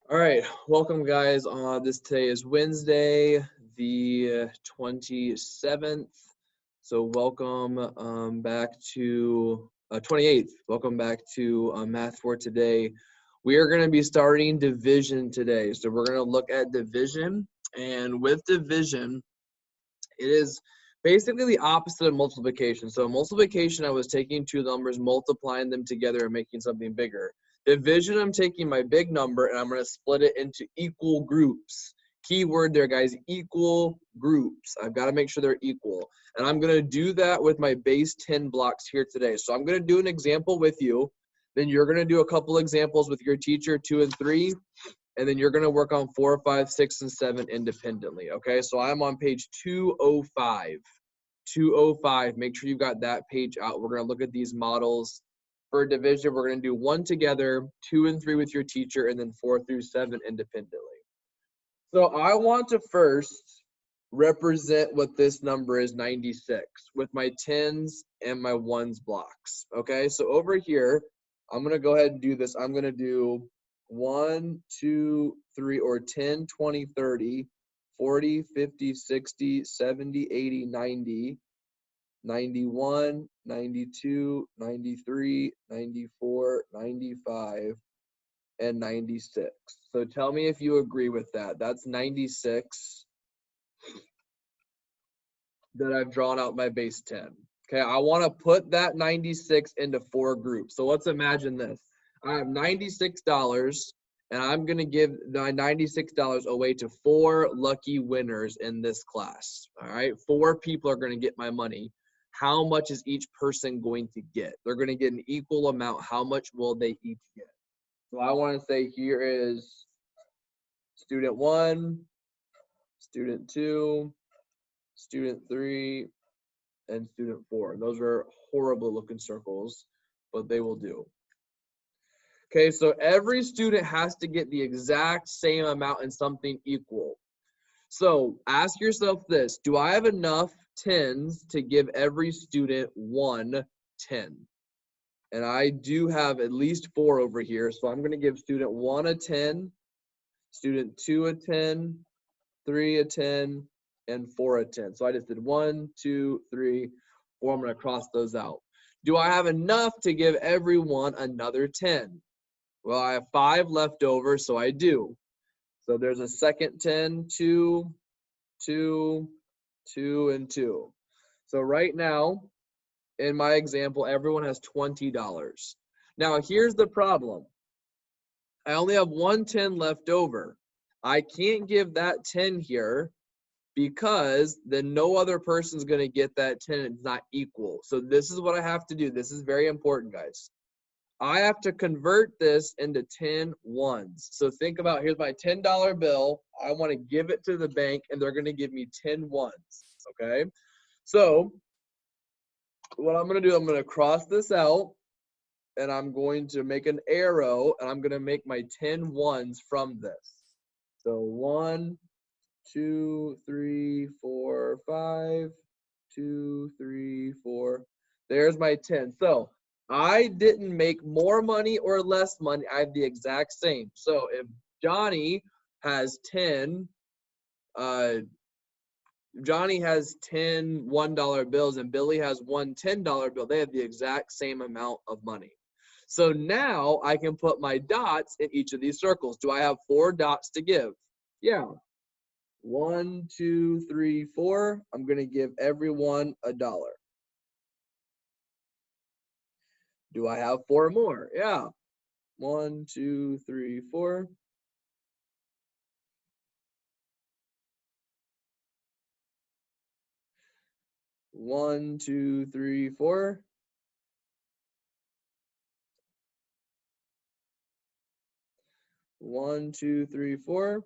All right, welcome guys. Today is Wednesday, the 27th. So welcome back to 28th. Welcome back to Math for Today. We are going to be starting division today. So we're going to look at division, and with division, it is basically the opposite of multiplication. So multiplication, I was taking two numbers, multiplying them together and making something bigger. Division, I'm taking my big number and I'm going to split it into equal groups. Key word there, guys, equal groups. I've got to make sure they're equal. And I'm going to do that with my base 10 blocks here today. So I'm going to do an example with you. Then you're going to do a couple examples with your teacher, 2 and 3. And then you're going to work on 4, 5, 6, and 7 independently, okay? So I'm on page 205. 205, make sure you've got that page out. We're going to look at these models. For division, we're going to do 1 together, 2 and 3 with your teacher, and then 4 through 7 independently. So I want to first represent what this number is, 96, with my 10s and my 1s blocks, okay? So over here, I'm going to go ahead and do this. I'm going to do 1, 2, 3, or 10, 20, 30, 40, 50, 60, 70, 80, 90, 91, 92, 93, 94, 95, and 96. So tell me if you agree with that. That's 96 that I've drawn out my base 10. Okay, I want to put that 96 into 4 groups. So let's imagine this. I have $96 and I'm going to give my $96 away to 4 lucky winners in this class. All right, 4 people are going to get my money. How much is each person going to get? They're going to get an equal amount. How much will they each get? So I want to say here is student 1, student 2, student 3, and student 4. Those are horrible looking circles, but they will do. Okay, so every student has to get the exact same amount and something equal. So ask yourself this: do I have enough 10s to give every student 1 10? And I do have at least 4 over here, so I'm going to give student 1 a 10, student 2 a 10, 3 a 10, and 4 a 10. So I just did 1, 2, 3, 4. I'm going to cross those out. Do I have enough to give everyone another 10? Well, I have 5 left over, so I do. So there's a second 10, 2, 2, 2, and 2. So right now, in my example, everyone has $20. Now, here's the problem. I only have 1 10 left over. I can't give that 10 here because then no other person's going to get that 10 and it's not equal. So this is what I have to do. This is very important, guys. I have to convert this into 10 ones. So think about, here's my $10 bill. I want to give it to the bank and they're going to give me 10 ones, okay? So what I'm going to do, I'm going to cross this out and I'm going to make an arrow and I'm going to make my 10 ones from this. So 1, 2, 3, 4, 5, 2, 3, 4. There's my 10. So I didn't make more money or less money. I have the exact same. So if Johnny has 10, Johnny has 10 $1 bills and Billy has one $10 bill, they have the exact same amount of money. So now I can put my dots in each of these circles. Do I have 4 dots to give? Yeah. 1, 2, 3, 4. I'm going to give everyone $1. Do I have 4 more? Yeah. 1, 2, 3, 4. One, 2, 3, 4. One, 2, 3, 4.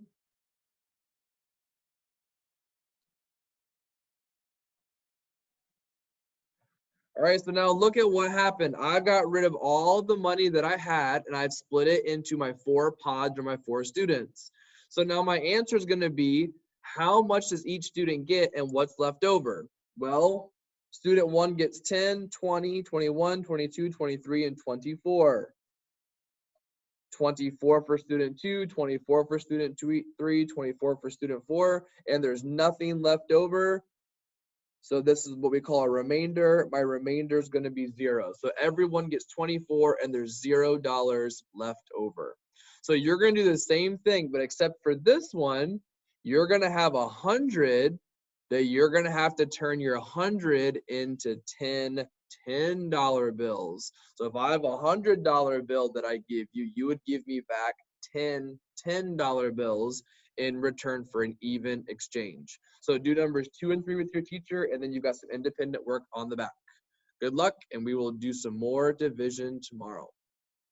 All right, so now look at what happened. I got rid of all the money that I had and I've split it into my 4 pods or my 4 students. So now my answer is going to be, how much does each student get and what's left over? Well, student 1 gets 10, 20, 21, 22, 23, and 24. 24 for student 2, 24 for student 3, 24 for student 4, and there's nothing left over. So this is what we call a remainder. My remainder is going to be 0. So everyone gets 24 and there's $0 left over. So you're going to do the same thing, but except for this one, you're going to have 100 that you're going to have to turn your 100 into 10 $10 bills. So if I have a $100 bill that I give you, you would give me back 10 $10 bills in return for an even exchange. So do numbers 2 and 3 with your teacher, and then you've got some independent work on the back. Good luck, and we will do some more division tomorrow.